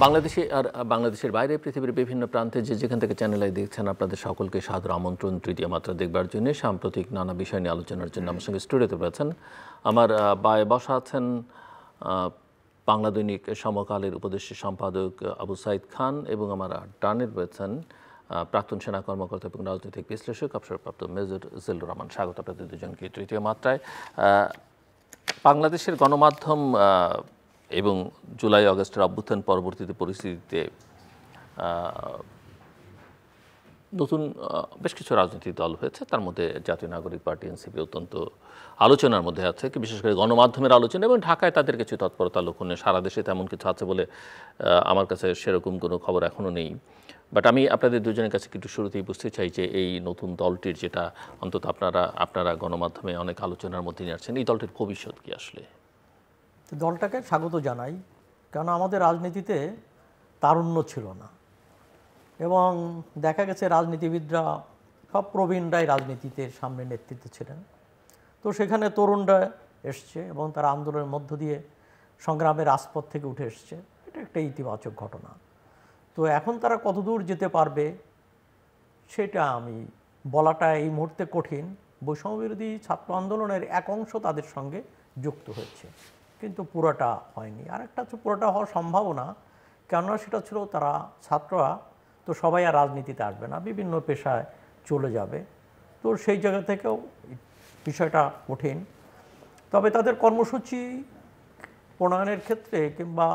বাংলাদেশে আর বাংলাদেশের বাইরে পৃথিবীর বিভিন্ন প্রান্তে যে যেখান থেকে চ্যানেল আই দেখছেন আপনাদের সকলকে সাদর আমন্ত্রণ তৃতীয় মাত্রা দেখবার জন্য সাম্প্রতিক নানা বিষয় নিয়ে আলোচনার জন্য আমার সঙ্গে স্টুডিওতে রয়েছেন আমার বায়ে বসা আছেন বাংলা দৈনিক সমকালের উপদেষ্টা সম্পাদক আবু সাইদ খান এবং আমার ডানে রয়েছেন প্রাক্তন সেনা কর্মকর্তা এবং রাজনৈতিক বিশ্লেষক অবসরপ্রাপ্ত মেজর জিল্লুর রহমান। স্বাগত আপনাদের দুজনকে তৃতীয় মাত্রায়। বাংলাদেশের গণমাধ্যম এবং জুলাই আগস্টের অভ্যুত্থান পরবর্তীতে পরিস্থিতিতে নতুন বেশ কিছু রাজনৈতিক দল হয়েছে, তার মধ্যে জাতীয় নাগরিক পার্টি এনসিপি অত্যন্ত আলোচনার মধ্যে আছে, বিশেষ করে গণমাধ্যমের আলোচনা এবং ঢাকায় তাদের কিছু তৎপরতা লক্ষণে সারা দেশে তেমন কিছু আছে বলে আমার কাছে সেরকম কোনো খবর এখনও নেই। বাট আমি আপনাদের দুজনের কাছে একটু শুরুতেই বুঝতে চাই যে এই নতুন দলটির, যেটা অন্তত আপনারা গণমাধ্যমে অনেক আলোচনার মধ্যে নিয়ে আসছেন, এই দলটির ভবিষ্যৎ কি আসলে? দলটাকে স্বাগত জানাই, কারণ আমাদের রাজনীতিতে তারুণ্য ছিল না এবং দেখা গেছে রাজনীতিবিদরা সব প্রবীণরাই রাজনীতিতে সামনে নেতৃত্বে ছিলেন। তো সেখানে তরুণরা এসছে এবং তারা আন্দোলনের মধ্য দিয়ে সংগ্রামের রাজপথ থেকে উঠে এসছে, এটা একটা ইতিবাচক ঘটনা। তো এখন তারা কতদূর যেতে পারবে সেটা আমি বলাটা এই মুহূর্তে কঠিন। বৈষম্যবিরোধী ছাত্র আন্দোলনের এক অংশ তাদের সঙ্গে যুক্ত হয়েছে, কিন্তু পুরোটা হয়নি। আর একটা হচ্ছে পুরোটা হওয়ার সম্ভাবনা, কেননা সেটা ছিল তারা ছাত্ররা তো সবাই আর রাজনীতিতে আসবে না, বিভিন্ন পেশায় চলে যাবে। তো সেই জায়গা থেকেও বিষয়টা কঠিন। তবে তাদের কর্মসূচি প্রণয়নের ক্ষেত্রে কিংবা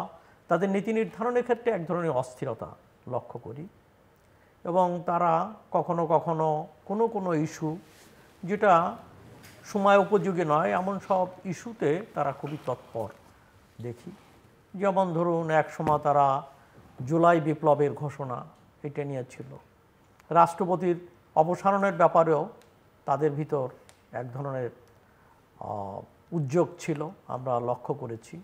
তাদের নীতি নির্ধারণের ক্ষেত্রে এক ধরনের অস্থিরতা লক্ষ্য করি এবং তারা কখনো কখনো কোনো ইস্যু যেটা সময় উপযোগী নয় এমন সব ইস্যুতে তারা খুবই তৎপর দেখি। যেমন ধরুন, এক সময় তারা জুলাই বিপ্লবের ঘোষণা এটা নিয়েছিল, রাষ্ট্রপতির অপসারণের ব্যাপারেও তাদের ভিতর এক ধরনের উদ্যোগ ছিল, আমরা লক্ষ্য করেছি।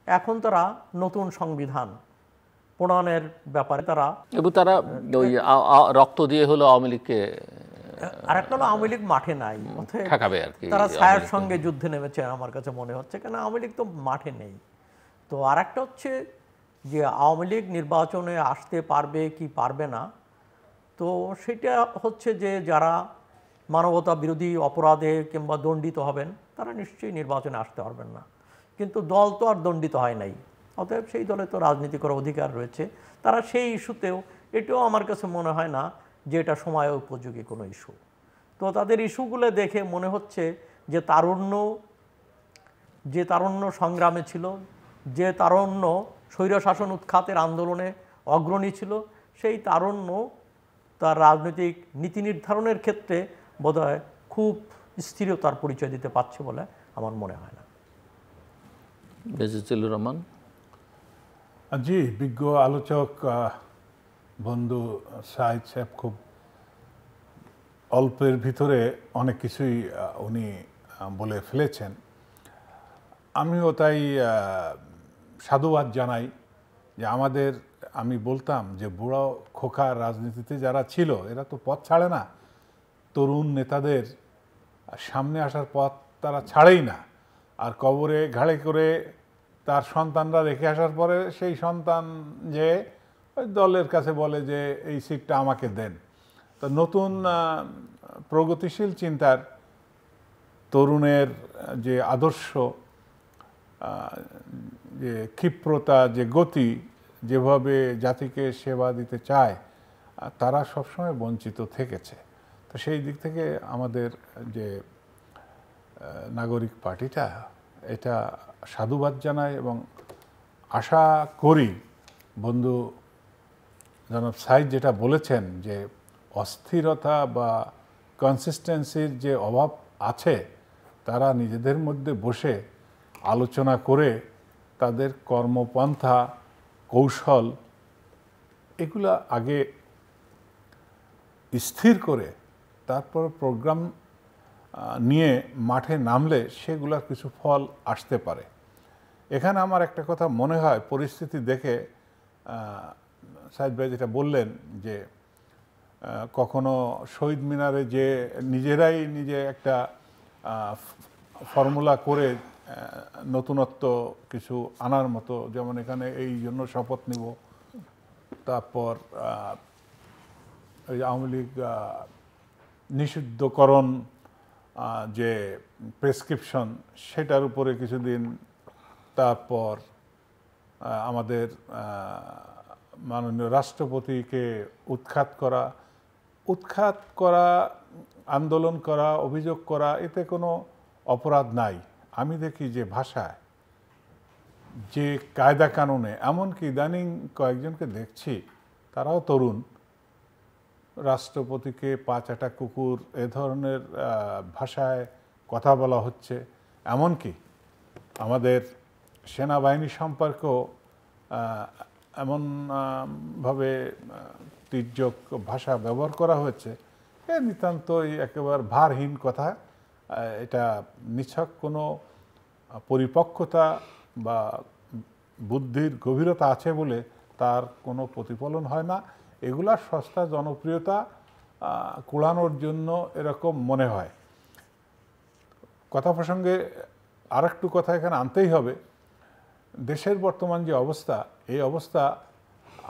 এখন তারা নতুন সংবিধান প্রণয়নের ব্যাপারে তারা ওই রক্ত দিয়ে হলো আওয়ামী লীগকে, আর একটা হলো আওয়ামী লীগ মাঠে নাই, ঠেকাবে আর কি, তারা ছায়ার সঙ্গে যুদ্ধে নেমেছে আমার কাছে মনে হচ্ছে, কেন আওয়ামী লীগ তো মাঠে নেই। তো আর একটা হচ্ছে যে আওয়ামী লীগ নির্বাচনে আসতে পারবে কি পারবে না, তো সেটা হচ্ছে যে যারা মানবতা বিরোধী অপরাধে কিংবা দণ্ডিত হবেন তারা নিশ্চয়ই নির্বাচনে আসতে পারবেন না, কিন্তু দল তো আর দণ্ডিত হয় নাই, অতএব সেই দলে তো রাজনীতি করার অধিকার রয়েছে। তারা সেই ইস্যুতেও, এটাও আমার কাছে মনে হয় না যে এটা সময় উপযোগী কোনো ইস্যু। তো তাদের ইস্যুগুলো দেখে মনে হচ্ছে যে তারুণ্য সংগ্রামে ছিল, যে তারুণ্য স্বৈরশাসন উৎখাতের আন্দোলনে অগ্রণী ছিল, সেই তারুণ্য তার রাজনৈতিক নীতি নির্ধারণের ক্ষেত্রে বোধহয় খুব স্থিরতার পরিচয় দিতে পারছে বলে আমার মনে হয় না। মেজর জিল্লুর রহমান। জি, বিজ্ঞ আলোচক বন্ধু সাইদ সাহেব খুব অল্পের ভিতরে অনেক কিছুই উনি বলে ফেলেছেন। আমিও তাই সাধুবাদ জানাই যে আমি বলতাম যে বুড়ো খোকা রাজনীতিতে যারা ছিল এরা তো পথ ছাড়ে না, তরুণ নেতাদের সামনে আসার পথ তারা ছাড়েই না, আর কবরে ঘাড়ে করে তার সন্তানরা রেখে আসার পরে সেই সন্তান যে ওই দলের কাছে বলে যে এই সিটটা আমাকে দেন। তো নতুন প্রগতিশীল চিন্তার তরুণের যে আদর্শ, যে ক্ষিপ্রতা, যে গতি, যেভাবে জাতিকে সেবা দিতে চায়, তারা সবসময় বঞ্চিত থেকেছে। তো সেই দিক থেকে আমাদের যে নাগরিক পার্টিটা, এটা সাধুবাদ জানায় এবং আশা করি বন্ধু জনাব সাইদ যেটা বলেছেন যে অস্থিরতা বা কনসিস্টেন্সির যে অভাব আছে, তারা নিজেদের মধ্যে বসে আলোচনা করে তাদের কর্মপন্থা, কৌশল এগুলো আগে স্থির করে তারপর প্রোগ্রাম নিয়ে মাঠে নামলে সেগুলোর কিছু ফল আসতে পারে। এখানে আমার একটা কথা মনে হয়, পরিস্থিতি দেখে সাইদ ভাই যেটা বললেন যে কখনো শহীদ মিনারে যে নিজেরাই একটা ফর্মুলা করে নতুনত্ব কিছু আনার মতো, যেমন এখানে এই জন্য শপথ নিব তারপর ওই আওয়ামী লীগ নিষিদ্ধকরণ যে প্রেসক্রিপশন সেটার উপরে কিছুদিন, তারপর আমাদের মাননীয় রাষ্ট্রপতিকে উৎখাত করা, আন্দোলন করা, অভিযোগ করা, এতে কোনো অপরাধ নাই। আমি দেখি যে ভাষায়, যে কায়দা কানুনে, এমনকি ইদানিং কয়েকজনকে দেখছি তারাও তরুণ, রাষ্ট্রপতিকে পা চাটা কুকুর এ ধরনের ভাষায় কথা বলা হচ্ছে। এমনকি আমাদের সেনাবাহিনী সম্পর্কেও এমনভাবে তির্যক ভাষা ব্যবহার করা হয়েছে, এ নিতান্তই একেবারে ভারহীন কথা। এটা নিছক কোনো পরিপক্কতা বা বুদ্ধির গভীরতা আছে বলে তার কোনো প্রতিফলন হয় না। এগুলা সস্তা জনপ্রিয়তা কুড়ানোর জন্য এরকম মনে হয়। কথা প্রসঙ্গে আরেকটু কথা এখানে আনতেই হবে। দেশের বর্তমান যে অবস্থা, এই অবস্থা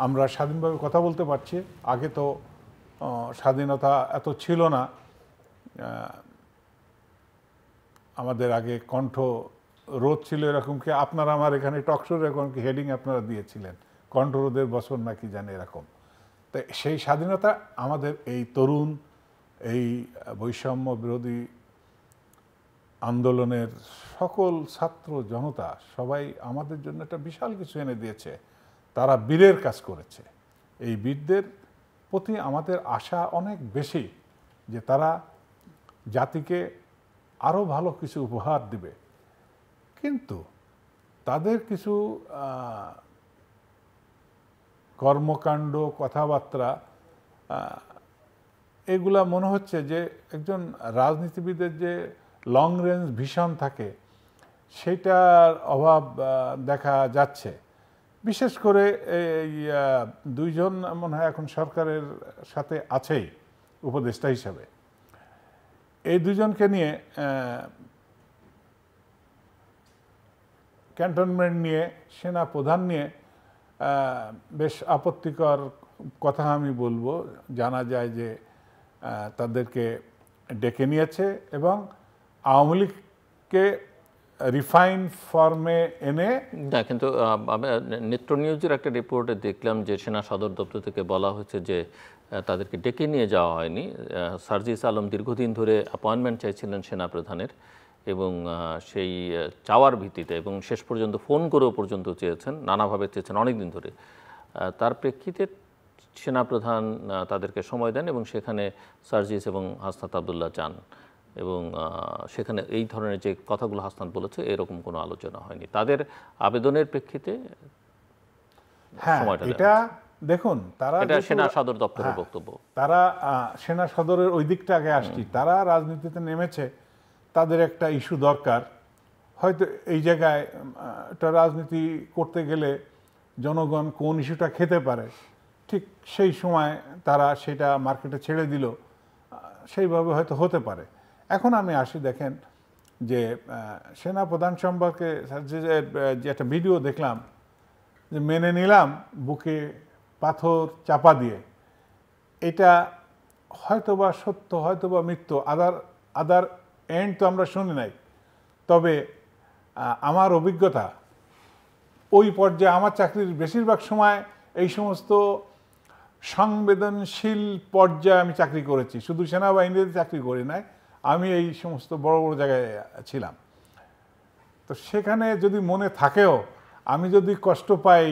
আমরা স্বাধীনভাবে কথা বলতে পারছি। আগে তো স্বাধীনতা এত ছিল না। আমাদের আগে কণ্ঠ রোধ ছিল এরকম কি, আপনারা আমার এখানে টকশোর এরকম কি হেডিং আপনারা দিয়েছিলেন, কণ্ঠরোধের বছর নাকি জানে এরকম। তো সেই স্বাধীনতা আমাদের এই তরুণ, এই বৈষম্য বিরোধী আন্দোলনের সকল ছাত্র জনতা সবাই আমাদের জন্য একটা বিশাল কিছু এনে দিয়েছে। তারা বীরের কাজ করেছে। এই বীরদের প্রতি আমাদের আশা অনেক বেশি যে তারা জাতিকে আরও ভালো কিছু উপহার দিবে। কিন্তু তাদের কিছু কর্মকাণ্ড, কথাবার্তা, এগুলা মনে হচ্ছে যে একজন রাজনীতিবিদের যে লং রেঞ্জ ভিশন থাকে সেটার অভাব দেখা যাচ্ছে। বিশেষ করে এই দুইজন মনে হয় এখন সরকারের সাথে আছেই উপদেষ্টা হিসাবে। এই দুজনকে নিয়ে ক্যান্টনমেন্ট নিয়ে, সেনা প্রধান নিয়ে বেশ আপত্তিকর কথা আমি বলবো। জানা যায় যে তাদেরকে ডেকে নিয়েছে এবং আওয়ামী লীগকে রিফাইন ফর্মে এনে। না, কিন্তু নেত্র নিউজের একটা রিপোর্টে দেখলাম যে সেনা সদর দপ্তর থেকে বলা হয়েছে যে তাদেরকে ডেকে নিয়ে যাওয়া হয়নি। সার্জিস আলম দীর্ঘদিন ধরে অ্যাপয়েন্টমেন্ট চাইছিলেন সেনা প্রধানের, এবং সেই চাওয়ার ভিত্তিতে এবং শেষ পর্যন্ত ফোন করেও পর্যন্ত চেয়েছেন, নানাভাবে চেয়েছেন অনেক দিন ধরে। তার প্রেক্ষিতে সেনাপ্রধান তাদেরকে সময় দেন এবং সেখানে সার্জিস এবং হাসনাত আবদুল্লাহ যান, এবং সেখানে এই ধরনের যে কথাগুলো হাসনাত বলেছে এরকম কোনো আলোচনা হয়নি তাদের আবেদনের প্রেক্ষিতে। হ্যাঁ, এটা দেখুন, তারা এটা সেনা সদর দপ্তরের বক্তব্য। তারা সেনা সদরের ওই দিকটা আগে আসছি। তারা রাজনীতিতে নেমেছে, তাদের একটা ইস্যু দরকার। হয়তো এই জায়গায় একটা রাজনীতি করতে গেলে জনগণ কোন ইস্যুটা খেতে পারে, ঠিক সেই সময় তারা সেটা মার্কেটে ছেড়ে দিল, সেইভাবে হয়তো হতে পারে। এখন আমি আসি, দেখেন যে সেনা প্রধান সম্পর্কে যে একটা ভিডিও দেখলাম, যে মেনে নিলাম বুকে পাথর চাপা দিয়ে, এটা হয়তোবা সত্য, হয়তোবা মিথ্য, আদার এন্ড তো আমরা শুনি নাই। তবে আমার অভিজ্ঞতা ওই পর্যায়ে, আমার চাকরির বেশিরভাগ সময় এই সমস্ত সংবেদনশীল পর্যায়ে আমি চাকরি করেছি, শুধু সেনাবাহিনীতে চাকরি করি নাই, আমি এই সমস্ত বড় বড় জায়গায় ছিলাম। তো সেখানে যদি মনে থাকেও, আমি যদি কষ্ট পাই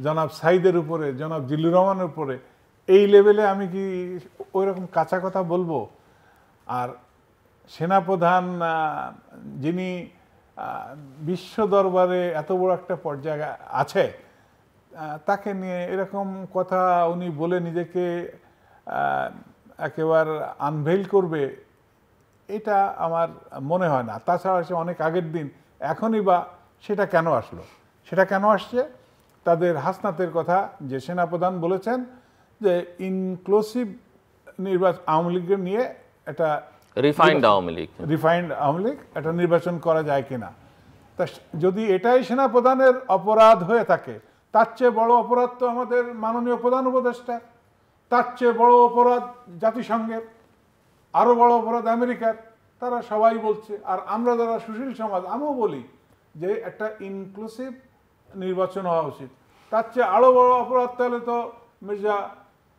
জনাব সাইদের উপরে, জনাব জিল্লুর রহমানের উপরে, এই লেভেলে আমি কি ওই রকম কাঁচা কথা বলবো? আর সেনাপ্রধান যিনি বিশ্ব দরবারে এত বড় একটা পর্যায়ে আছে, তাকে নিয়ে এরকম কথা উনি বলে নিজেকে একেবারে আনভেইল করবে, এটা আমার মনে হয় না। তাছাড়া সে অনেক আগের দিন, এখনই বা সেটা কেন আসলো? সেটা কেন আসছে? তাদের হাসনাতের কথা, যে সেনাপ্রধান বলেছেন যে ইনক্লুসিভ নির্বাচন, আওয়ামী লীগের নিয়ে এটা রিফাইন্ড আওয়ামী লীগ একটা নির্বাচন করা যায় কিনা। তা যদি এটাই সেনাপ্রধানের অপরাধ হয়ে থাকে, তার চেয়ে বড় অপরাধ তো আমাদের মাননীয় প্রধান উপদেষ্টা, তার চেয়ে বড় অপরাধ জাতিসংঘের, আরও বড় অপরাধ আমেরিকার। তারা সবাই বলছে, আর আমরা যারা সুশীল সমাজ আমিও বলি যে একটা ইনক্লুসিভ নির্বাচন হওয়া উচিত। তার চেয়ে আরও বড় অপরাধ তাহলে তো মির্জা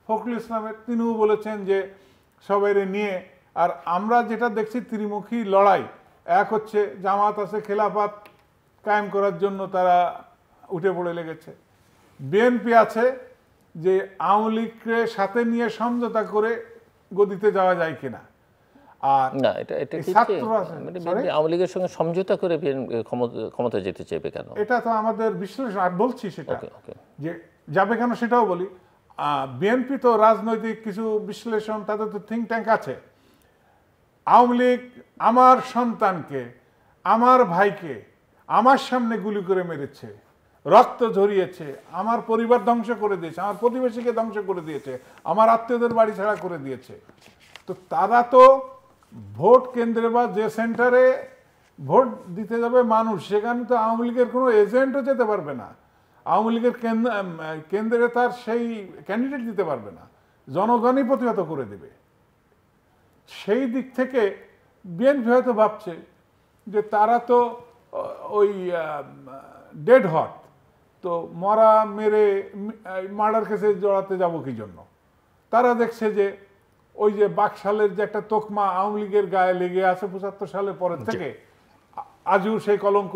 ফখরুল ইসলামের, তিনিও বলেছেন যে সবাইরে নিয়ে। আর আমরা যেটা দেখছি ত্রিমুখী লড়াই, এক হচ্ছে জামাত আছে খেলাফত কায়েম করার জন্য তারা উঠে পড়ে লেগেছে, বিএনপি আছে যে আওয়ামী লীগকে সাথে নিয়ে সমঝোতা করে গদিতে যাওয়া যায় কিনা। আর না, এটা কি আওয়ামী লীগের সঙ্গে সমঝোতা করে ক্ষমতা যেতে চাইবে কেন? এটা তো আমাদের বিশ্লেষণ, আর বলছি সেটা যে যাবে কেন সেটাও বলি। বিএনপি তো রাজনৈতিক কিছু বিশ্লেষণ, তাদের তো থিঙ্ক ট্যাঙ্ক আছে। আওয়ামী লীগ আমার সন্তানকে, আমার ভাইকে আমার সামনে গুলি করে মেরেছে, রক্ত ঝরিয়েছে, আমার পরিবার ধ্বংস করে দিয়েছে, আমার প্রতিবেশীকে ধ্বংস করে দিয়েছে, আমার আত্মীয়দের বাড়ি ছাড়া করে দিয়েছে। তো তারা তো ভোট কেন্দ্রে বা যে সেন্টারে ভোট দিতে যাবে মানুষ, সেখানে তো আওয়ামী লীগের কোনো এজেন্টও যেতে পারবে না। আওয়ামী লীগের কেন্দ্রে তার সেই ক্যান্ডিডেট দিতে পারবে না, জনগণই প্রতিহত করে দেবে। সেই দিক থেকে বিএনপি হয়তো ভাবছে যে তারা তো ওই ডেড হট, তো মরা মেরে মার্ডার কেসে জড়াতে যাব কি জন্য। তারা দেখছে যে ওই যে বাকশালের যে একটা তোকমা আওয়ামী লীগের গায়ে লেগে আছে ৭৫ সালের পরের থেকে, আজও সেই কলঙ্ক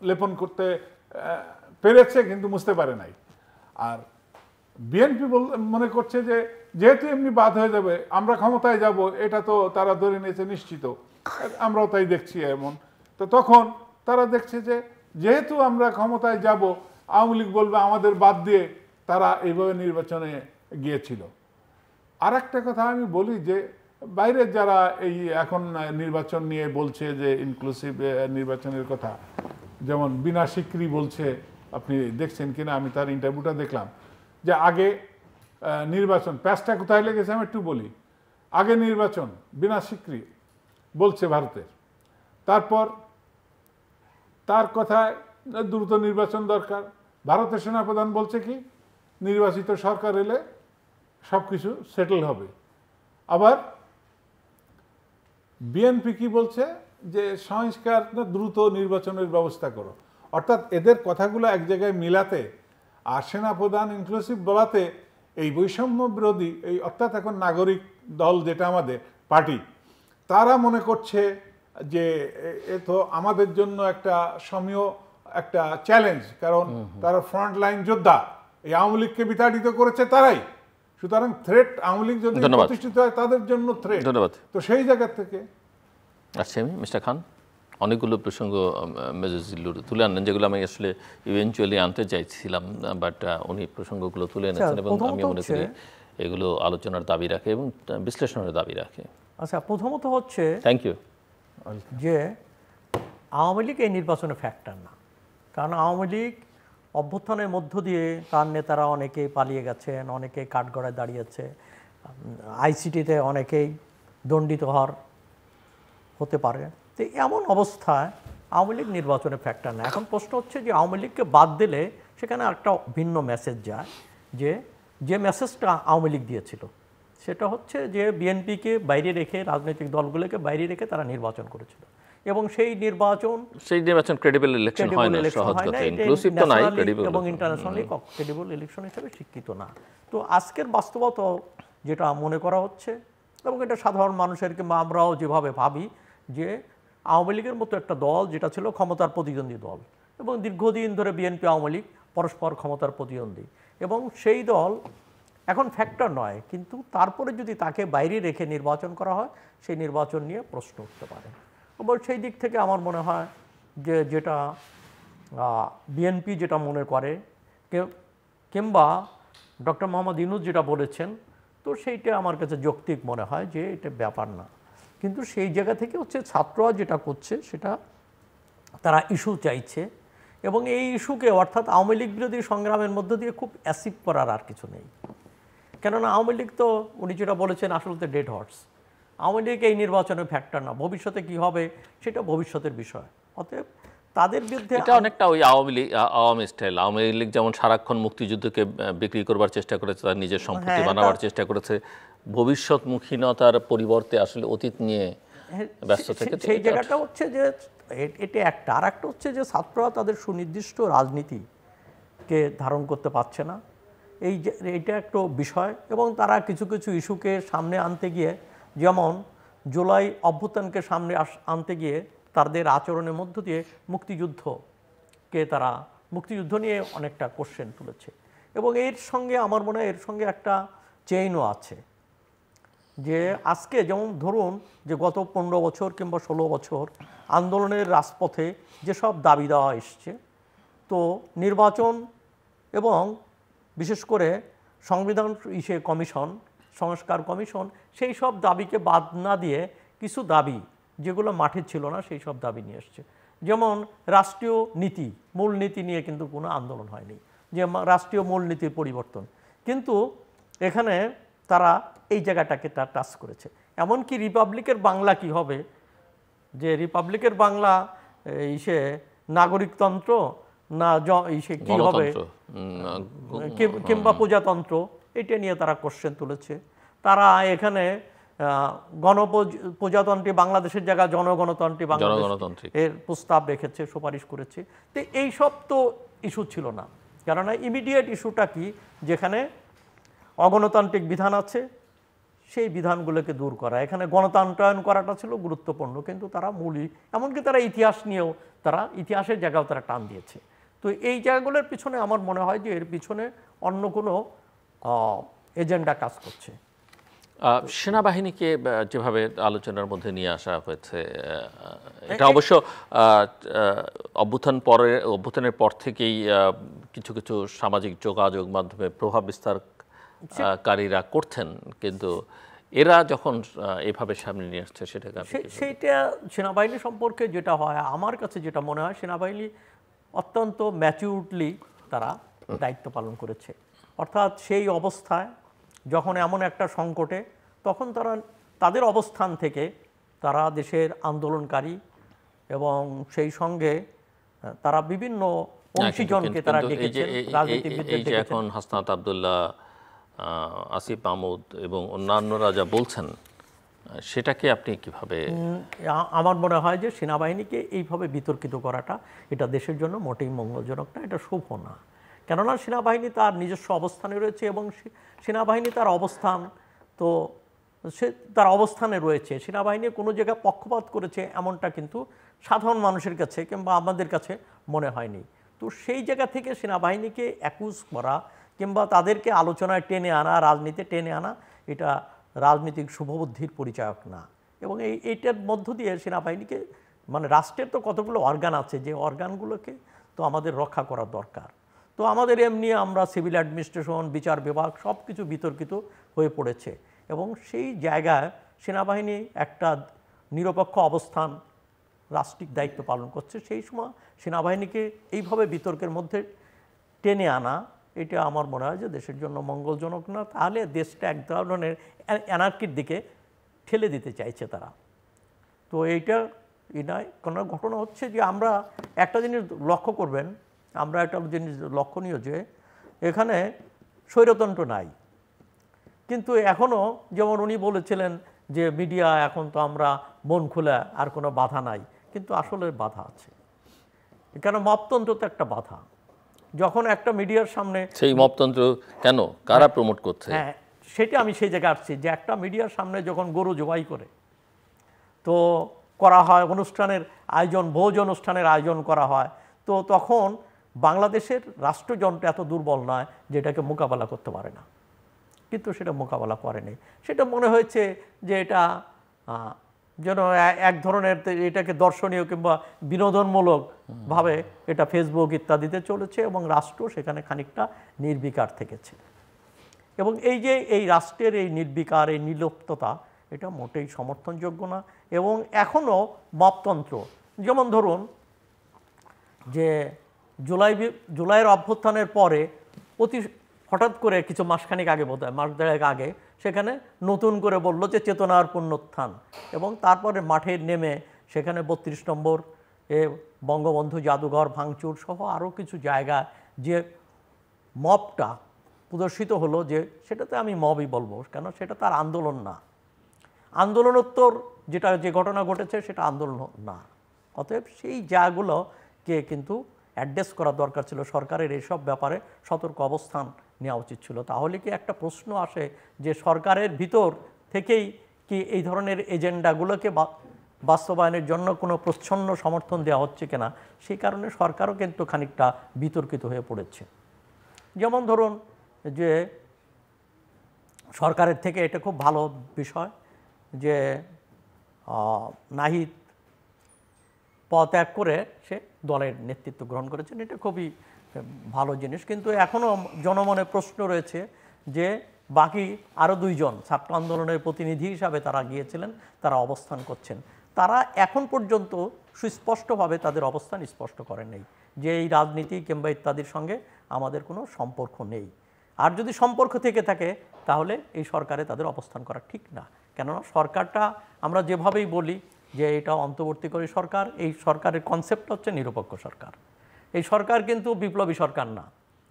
লেপন করতে পেরেছে কিন্তু মুছতে পারে নাই। আর বিএনপি মনে করছে যে যেহেতু এমনি বাদ হয়ে যাবে, আমরা ক্ষমতায় যাব, এটা তো তারা ধরে নিয়েছে নিশ্চিত, আমরাও তাই দেখছি এমন। তো তখন তারা দেখছে যে যেহেতু আমরা ক্ষমতায় যাব, আওয়ামী লীগ বলবে আমাদের বাদ দিয়ে তারা এইভাবে নির্বাচনে গিয়েছিল। আর একটা কথা আমি বলি যে বাইরের যারা এই এখন নির্বাচন নিয়ে বলছে যে ইনক্লুসিভ নির্বাচনের কথা, যেমন বিনা সিকরি বলছে, আপনি দেখছেন কিনা, আমি তার ইন্টারভিউটা দেখলাম, যে আগে নির্বাচন, প্যাচটা কোথায় লেগেছে আমি একটু বলি। আগে নির্বাচন বিনা সিকরি বলছে ভারতের, তারপর তার কথায় দ্রুত নির্বাচন দরকার। ভারতের সেনাপ্রধান বলছে কি নির্বাচিত সরকার এলে সব কিছু সেটেল হবে। আবার বিএনপি কি বলছে যে সংস্কার দ্রুত নির্বাচনের ব্যবস্থা করো। অর্থাৎ এদের কথাগুলো এক জায়গায় মিলাতে আর সেনাপ্রধান ইনক্লুসিভ বলাতে এই বৈষম্য বিরোধী এই অর্থাৎ এখন নাগরিক দল যেটা আমাদের পার্টি, তারা মনে করছে যে এ তো আমাদের জন্য একটা সমীহ একটা চ্যালেঞ্জ, কারণ তারা ফ্রন্ট লাইন যোদ্ধা, এই আওয়ামী লীগকে বিতাড়িত করেছে তারাই, সুতরাং থ্রেট আওয়ামী লীগ যদি প্রতিষ্ঠিত হয় তাদের জন্য থ্রেট। ধন্যবাদ। তো সেই জায়গা থেকে আচ্ছা, আমি মিস্টার খান অনেকগুলো প্রসঙ্গ মেজর জিল্লুর তুলে আনলেন, যেগুলো আমি আসলে ইভেনচুয়ালি আনতে চাইছিলাম, বাট উনি প্রসঙ্গগুলো তুলে এনেছেন এবং আমি মনে করি এগুলো আলোচনার দাবি রাখে এবং বিশ্লেষণের দাবি রাখে। আচ্ছা, প্রথমত হচ্ছে থ্যাংক ইউ যে আওয়ামী লীগ এই নির্বাচনে ফ্যাক্টর না, কারণ আওয়ামী লীগ অভ্যুত্থানের মধ্য দিয়ে তার নেতারা অনেকে পালিয়ে গেছেন, অনেকে কাঠগড়ায় দাঁড়িয়েছে, আইসিটিতে অনেকেই দণ্ডিত হতে পারে। তো এমন অবস্থায় আওয়ামী লীগ নির্বাচনে ফ্যাক্টর না। এখন প্রশ্ন হচ্ছে যে আওয়ামী লীগকে বাদ দিলে সেখানে একটা ভিন্ন মেসেজ যায়, যে মেসেজটা আওয়ামী লীগ দিয়েছিল সেটা হচ্ছে যে বিএনপিকে বাইরে রেখে, রাজনৈতিক দলগুলোকে বাইরে রেখে তারা নির্বাচন করেছিল এবং সেই নির্বাচন ক্রেডিবল ইলেকশন হয় না, সহজ কথা, ইনক্লুসিভ তো নাই, ক্রেডিবল এবং ইন্টারন্যাশনালি ক্রেডিবল ইলেকশন হিসেবে স্বীকৃত না। তো আজকের বাস্তবতা যেটা মনে করা হচ্ছে, এবং এটা সাধারণ মানুষের কিংবা আমরাও যেভাবে ভাবি, যে আওয়ামী লীগের মতো একটা দল যেটা ছিল ক্ষমতার প্রতিদ্বন্দ্বী দল, এবং দীর্ঘদিন ধরে বিএনপি আওয়ামী লীগ পরস্পর ক্ষমতার প্রতিদ্বন্দ্বী, এবং সেই দল এখন ফ্যাক্টর নয়, কিন্তু তারপরে যদি তাকে বাইরে রেখে নির্বাচন করা হয়, সেই নির্বাচন নিয়ে প্রশ্ন উঠতে পারে। এবং সেই দিক থেকে আমার মনে হয় যে যেটা বিএনপি যেটা মনে করে কিংবা ডক্টর মোহাম্মদ ইউনূস যেটা বলেছেন, তো সেইটা আমার কাছে যৌক্তিক মনে হয় যে এটা ব্যাপার না। কিন্তু সেই জায়গা থেকে হচ্ছে ছাত্ররা যেটা করছে সেটা তারা ইস্যু চাইছে, এবং এই ইস্যুকে অর্থাৎ আওয়ামী লীগ বিরোধী সংগ্রামের মধ্য দিয়ে খুব অ্যাসিভ করার আর কিছু নেই। কেননা আওয়ামী লীগ তো উনি যেটা বলেছেন আসলে তো ডেড হর্স। আওয়ামী লীগ এই নির্বাচনের ফ্যাক্টর না, ভবিষ্যতে কি হবে সেটা ভবিষ্যতের বিষয়। অতএব তাদের বিরুদ্ধে এটা অনেকটা ওই আওয়ামী স্টাইল। আওয়ামী লীগ যেমন সারাক্ষণ মুক্তিযুদ্ধকে বিক্রি করবার চেষ্টা করেছে, তার নিজের সম্পত্তি বানাবার চেষ্টা করেছে, ভবিষ্যৎমুখীনতার পরিবর্তে আসলে অতীত নিয়ে ব্যস্ত থেকে। সেই জায়গাটা হচ্ছে যে এটা একটা, আর একটা হচ্ছে যে ছাত্ররা তাদের সুনির্দিষ্ট রাজনীতিকে ধারণ করতে পারছে না, এইটা একটা বিষয়। এবং তারা কিছু কিছু ইস্যুকে সামনে আনতে গিয়ে, যেমন জুলাই অভ্যুত্থানকে সামনে আনতে গিয়ে তাদের আচরণের মধ্য দিয়ে মুক্তিযুদ্ধ নিয়ে অনেকটা কোশ্চেন তুলেছে। এবং এর সঙ্গে আমার মনে হয় এর সঙ্গে একটা চেইনও আছে, যে আজকে যেমন ধরুন যে গত 15 বছর কিংবা 16 বছর আন্দোলনের রাজপথে যেসব দাবি দেওয়া এসছে, তো নির্বাচন এবং বিশেষ করে সংবিধান সংস্কার কমিশন সেই সব দাবিকে বাদ না দিয়ে কিছু দাবি যেগুলো মাঠে ছিল না সেই সব দাবি নিয়ে এসছে। যেমন রাষ্ট্রীয় মূলনীতি নিয়ে কিন্তু কোনো আন্দোলন হয়নি, যে রাষ্ট্রীয় মূলনীতির পরিবর্তন, কিন্তু এখানে তারা এই জায়গাটাকে টাচ করেছে। এমনকি রিপাবলিকের বাংলা কি হবে, যে রিপাবলিকের বাংলা নাগরিকতন্ত্র না কি হবে, কিংবা প্রজাতন্ত্র, এটা নিয়ে তারা কোশ্চেন তুলেছে। তারা এখানে প্রজাতন্ত্রী বাংলাদেশের জায়গায় জনগণতন্ত্রী বাংলাদেশ এর প্রস্তাব রেখেছে, সুপারিশ করেছে। তো এইসব তো ইস্যু ছিল না, কেননা ইমিডিয়েট ইস্যুটা কি, যেখানে অগণতান্ত্রিক বিধান আছে সেই বিধানগুলোকে দূর করা, এখানে গণতন্ত্রায়ন করাটা ছিল গুরুত্বপূর্ণ। কিন্তু তারা এমনকি তারা ইতিহাস নিয়েও ইতিহাসের জায়গাও তারা টান দিয়েছে। তো এই জায়গাগুলোর পিছনে আমার মনে হয় যে এর পিছনে অন্য কোনো এজেন্ডা কাজ করছে। সেনাবাহিনীকে যেভাবে আলোচনার মধ্যে নিয়ে আসা হয়েছে, এটা অবশ্য অভ্যুত্থানের পর থেকেই কিছু কিছু সামাজিক যোগাযোগ মাধ্যমে প্রভাব বিস্তারকারীরা করছেন, কিন্তু এরা যখন এভাবে সামনে নিয়ে আসছে সেইটা সেনাবাহিনী সম্পর্কে যেটা হয়, আমার কাছে যেটা মনে হয়, সেনাবাহিনী অত্যন্ত ম্যাচিউরলি তারা দায়িত্ব পালন করেছে। অর্থাৎ সেই অবস্থায় যখন এমন একটা সংকটে, তখন তারা তাদের অবস্থান থেকে তারা দেশের আন্দোলনকারী এবং সেই সঙ্গে তারা বিভিন্ন অংশীজনকে তারা ডেকেছেন, রাজনীতিবিদদের ডেকেছেন। এখন হাসনাত আব্দুল্লাহ, আসিফ মাহমুদ এবং অন্যান্যরা যা বলছেন, সেটাকে আপনি কিভাবে? আমার মনে হয় যে সেনাবাহিনীকে এইভাবে বিতর্কিত করাটা এটা দেশের জন্য মোটেই মঙ্গলজনক না, এটা শুভ না। কেননা সেনাবাহিনী তার নিজস্ব অবস্থানে রয়েছে এবং সেনাবাহিনী তার অবস্থান, তো সে তার অবস্থানে রয়েছে। সেনাবাহিনী কোনো জায়গায় পক্ষপাত করেছে এমনটা কিন্তু সাধারণ মানুষের কাছে কিংবা আমাদের কাছে মনে হয়নি। তো সেই জায়গা থেকে সেনাবাহিনীকে অ্যাকুজ করা কিংবা তাদেরকে আলোচনায় টেনে আনা, রাজনীতিতে টেনে আনা, এটা রাজনৈতিক শুভবুদ্ধির পরিচায়ক না। এবং এইটার মধ্য দিয়ে সেনাবাহিনীকে, মানে রাষ্ট্রের তো কতগুলো অর্গান আছে, যে অর্গানগুলোকে তো আমাদের রক্ষা করা দরকার। তো আমাদের এমনি আমরা সিভিল অ্যাডমিনিস্ট্রেশন, বিচার বিভাগ সব কিছু বিতর্কিত হয়ে পড়েছে। এবং সেই জায়গায় সেনাবাহিনী একটা নিরপেক্ষ অবস্থান, রাষ্ট্রিক দায়িত্ব পালন করছে। সেই সময় সেনাবাহিনীকে এইভাবে বিতর্কের মধ্যে টেনে আনা, এটা আমার মনে হয় যে দেশের জন্য মঙ্গলজনক না। তাহলে দেশটা এক ধরনের অ্যানার্কির দিকে ঠেলে দিতে চাইছে তারা। তো এইটা নয়, কোনো ঘটনা হচ্ছে যে আমরা একটা জিনিস লক্ষ্য করবেন, আমরা একটা জিনিস লক্ষণীয় যে এখানে স্বৈরতন্ত্র নাই, কিন্তু এখনও যেমন উনি বলেছিলেন যে মিডিয়া এখন তো আমরা মন খোলা, আর কোনো বাধা নাই, কিন্তু আসলে বাধা আছে। কেন মপতন্ত্র তো একটা বাধা। যখন একটা মিডিয়ার সামনে, সেই মপতন্ত্র কেন, কারা প্রমোট করছে? হ্যাঁ, সেটা আমি সেই জায়গায় আসছি, যে একটা মিডিয়ার সামনে যখন গরু জবাই করে তো করা হয়, অনুষ্ঠানের আয়োজন, ভোজ অনুষ্ঠানের আয়োজন করা হয়, তো তখন বাংলাদেশের রাষ্ট্রযন্ত্র এত দুর্বল নয় যেটাকে মোকাবেলা করতে পারে না, কিন্তু সেটা মোকাবেলা করেনি। সেটা মনে হয়েছে যে এটা যেন এক ধরনের, এটাকে দর্শনীয় কিংবা বিনোদনমূলকভাবে এটা ফেসবুক ইত্যাদিতে চলেছে এবং রাষ্ট্র সেখানে খানিকটা নির্বিকার থেকেছে। এবং এই যে এই রাষ্ট্রের এই নির্বিকার, এই নির্লিপ্ততা, এটা মোটেই সমর্থনযোগ্য না। এবং এখনও মপতন্ত্র, যেমন ধরুন যে জুলাইয়ের অভ্যুত্থানের পরে হঠাৎ করে কিছু মাসখানিক আগে, বোধহয় মাস দেড়েক আগে, সেখানে নতুন করে বলল যে চেতনার পুনরুত্থান, এবং তারপরে মাঠে নেমে সেখানে 32 নম্বর এ বঙ্গবন্ধু জাদুঘর ভাঙচুর সহ আরও কিছু জায়গা যে মবটা প্রদর্শিত হলো, যে সেটাতে আমি মবই বলবো, কেন সেটা তার আন্দোলন না। আন্দোলনোত্তর যে ঘটনা ঘটেছে সেটা আন্দোলন না। অতএব সেই জায়গাগুলোকে কিন্তু অ্যাড্রেস করা দরকার ছিল। সরকারের এইসব ব্যাপারে সতর্ক অবস্থান নেওয়া উচিত ছিল। তাহলে কি একটা প্রশ্ন আসে যে সরকারের ভিতর থেকেই কি এই ধরনের এজেন্ডাগুলোকে বাস্তবায়নের জন্য কোনো প্রচ্ছন্ন সমর্থন দেওয়া হচ্ছে কিনা, সেই কারণে সরকারও কিন্তু খানিকটা বিতর্কিত হয়ে পড়েছে। যেমন ধরুন যে সরকারের থেকে এটা খুব ভালো বিষয় যে নাহিদ পদত্যাগ করে সে দলের নেতৃত্ব গ্রহণ করেছেন, এটা খুবই ভালো জিনিস। কিন্তু এখনও জনমনে প্রশ্ন রয়েছে যে বাকি আরও 2 জন ছাত্র আন্দোলনের প্রতিনিধি হিসাবে তারা গিয়েছিলেন, তারা অবস্থান করছেন, তারা এখন পর্যন্ত সুস্পষ্টভাবে তাদের অবস্থান স্পষ্ট করেন নাই যে এই রাজনীতি কিংবা ইত্যাদির সঙ্গে আমাদের কোনো সম্পর্ক নেই। আর যদি সম্পর্ক থেকে থাকে তাহলে এই সরকারে তাদের অবস্থান করা ঠিক না। কেননা সরকারটা আমরা যেভাবেই বলি যে এটা অন্তর্বর্তীকালীন সরকার, এই সরকারের কনসেপ্ট হচ্ছে নিরপেক্ষ সরকার। এই সরকার কিন্তু বিপ্লবী সরকার না,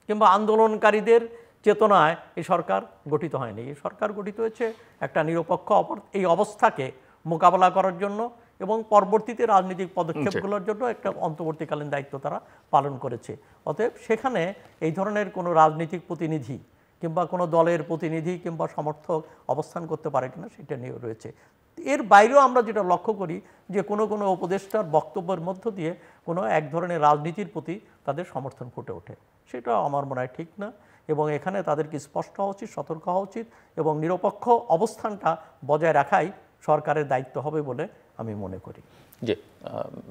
কিংবা আন্দোলনকারীদের চেতনায় এই সরকার গঠিত হয়নি। এই সরকার গঠিত হয়েছে একটা নিরপেক্ষ এই অবস্থাকে মোকাবেলা করার জন্য এবং পরবর্তীতে রাজনৈতিক পদক্ষেপগুলোর জন্য একটা অন্তর্বর্তীকালীন দায়িত্ব তারা পালন করেছে। অতএব সেখানে এই ধরনের কোনো রাজনৈতিক প্রতিনিধি কিংবা কোনো দলের প্রতিনিধি কিংবা সমর্থক অবস্থান করতে পারে কিনা সেটা নিয়ে রয়েছে। এর বাইরেও আমরা যেটা লক্ষ্য করি যে কোনো কোনো উপদেষ্টার বক্তব্যের মধ্য দিয়ে কোনো এক ধরনের রাজনীতির প্রতি তাদের সমর্থন ফুটে ওঠে, সেটা আমার মনে হয় ঠিক না। এবং এখানে তাদেরকে স্পষ্ট হওয়া উচিত, সতর্ক হওয়া উচিত এবং নিরপেক্ষ অবস্থানটা বজায় রাখাই সরকারের দায়িত্ব হবে বলে আমি মনে করি। জি,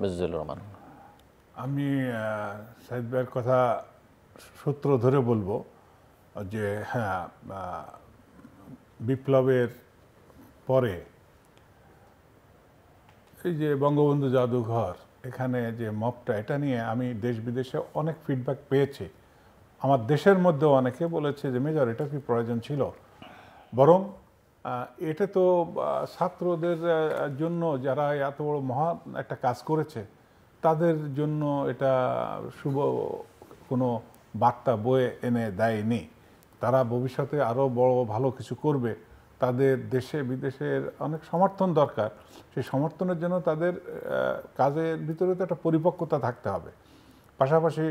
মেজজুলুর রহমান। আমি সাইদ ভাইয়ের কথা সূত্র ধরে বলবো যে হ্যাঁ, বিপ্লবের পরে এই যে বঙ্গবন্ধু জাদুঘর, এখানে যে মবটা, এটা নিয়ে আমি দেশ বিদেশে অনেক ফিডব্যাক পেয়েছি। আমার দেশের মধ্যেও অনেকে বলেছে যে মেজর এটা কি প্রয়োজন ছিল, বরং এটা তো ছাত্রদের জন্য যারা এত বড় মহান একটা কাজ করেছে তাদের জন্য এটা শুভ কোনো বার্তা বয়ে এনে দেয়নি। তারা ভবিষ্যতে আরও বড় ভালো কিছু করবে, তাদের দেশে বিদেশের অনেক সমর্থন দরকার। সেই সমর্থনের জন্য তাদের কাজের ভিতরে তো একটা পরিপক্কতা থাকতে হবে। পাশাপাশি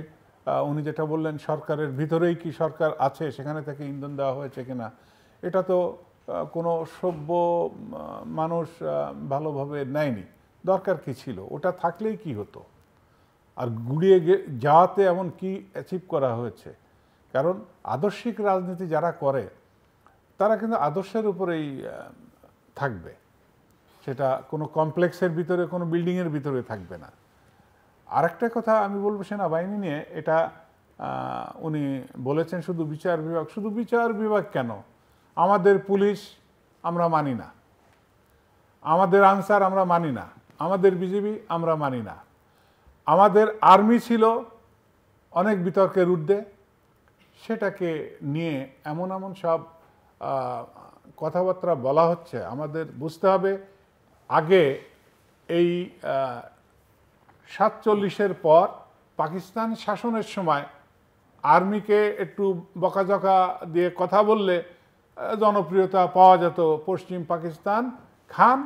উনি যেটা বললেন সরকারের ভিতরেই কি সরকার আছে, সেখানে থেকে ইন্ধন দেওয়া হয়েছে কিনা, এটা তো কোনো সভ্য মানুষ ভালোভাবে নেয়নি। দরকার কি ছিল, ওটা থাকলেই কি হতো, আর গুড়িয়ে যাওয়াতে এমন কি অ্যাচিভ করা হয়েছে। কারণ আদর্শিক রাজনীতি যারা করে তারা কিন্তু আদর্শের উপরেই থাকবে, সেটা কোনো কমপ্লেক্সের ভিতরে কোনো বিল্ডিংয়ের ভিতরে থাকবে না। আরেকটা কথা আমি বলবো সেনাবাহিনী নিয়ে, এটা উনি বলেছেন শুধু বিচার বিভাগ। শুধু বিচার বিভাগ কেন, আমাদের পুলিশ আমরা মানি না, আমাদের আনসার আমরা মানি না, আমাদের বিজিবি আমরা মানি না, আমাদের আর্মি ছিল অনেক বিতর্কের ঊর্ধ্বে, সেটাকে নিয়ে এমন এমন সব কথাবার্তা বলা হচ্ছে। আমাদের বুঝতে হবে আগে এই 47-এর পর পাকিস্তান শাসনের সময় আর্মিকে একটু বকাঝকা দিয়ে কথা বললে জনপ্রিয়তা পাওয়া যেত। পশ্চিম পাকিস্তান খান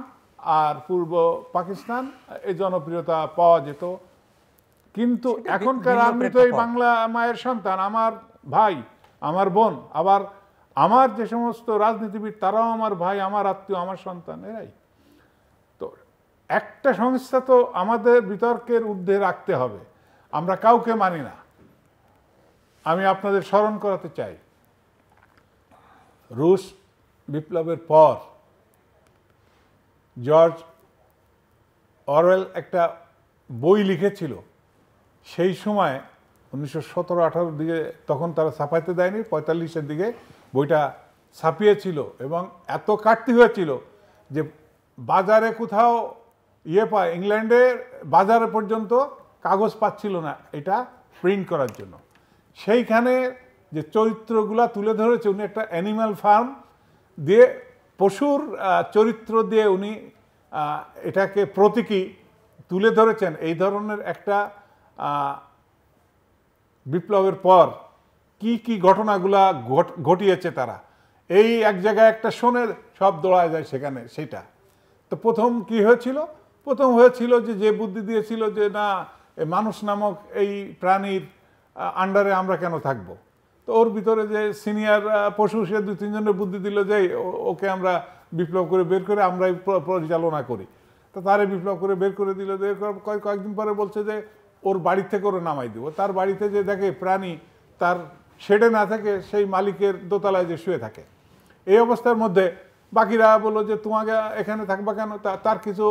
আর পূর্ব পাকিস্তান এই জনপ্রিয়তা পাওয়া যেত। কিন্তু এখনকার আর্মি তো এই বাংলা মায়ের সন্তান, আমার ভাই, আমার বোন, আবার আমার যে সমস্ত রাজনীতিবিদ তারাও আমার ভাই, আমার আত্মীয়, আমার সন্তান, এরাই তো। একটা সংস্থা তো আমাদের বিতর্কের ঊর্ধ্বে রাখতে হবে। আমরা কাউকে মানি না। আমি আপনাদের স্মরণ করাতে চাই, রুশ বিপ্লবের পর জর্জ অরওয়েল একটা বই লিখেছিল। সেই সময় 1917-18 দিকে, তখন তারা ছাপাইতে দেয়নি, 45-এর দিকে বইটা ছাপিয়েছিল এবং এত কাটতি হয়েছিল যে বাজারে কোথাও পায়, ইংল্যান্ডের বাজারে পর্যন্ত কাগজ পাচ্ছিল না এটা প্রিন্ট করার জন্য। সেইখানে যে চরিত্রগুলা তুলে ধরেছে, উনি একটা অ্যানিম্যাল ফার্ম দিয়ে, পশুর চরিত্র দিয়ে উনি এটাকে প্রতীকী তুলে ধরেছেন এই ধরনের একটা বিপ্লবের পর কি কি ঘটনাগুলা ঘটিয়েছে তারা, এই এক জায়গায় একটা শোনের সব দৌড়ায় যায় সেখানে সেটা। তো প্রথম কি হয়েছিল? প্রথম হয়েছিল যে বুদ্ধি দিয়েছিল যে না, মানুষ নামক এই প্রাণীর আন্ডারে আমরা কেন থাকবো। তো ওর ভিতরে যে সিনিয়র পশু, সে 2-3 জনের বুদ্ধি দিল যে ওকে আমরা বিপ্লব করে বের করে আমরাই পরিচালনা করি। তো তারে বিপ্লব করে বের করে দিল। কয়েকদিন পরে বলছে যে ওর বাড়ি থেকে ওরা নামাই দিব। তার বাড়িতে যে দেখে প্রাণী তার শেডে না থাকে, সেই মালিকের দোতলায় যে শুয়ে থাকে। এই অবস্থার মধ্যে বাকিরা বললো যে তোমাকে এখানে থাকবা কেন? তার কিছু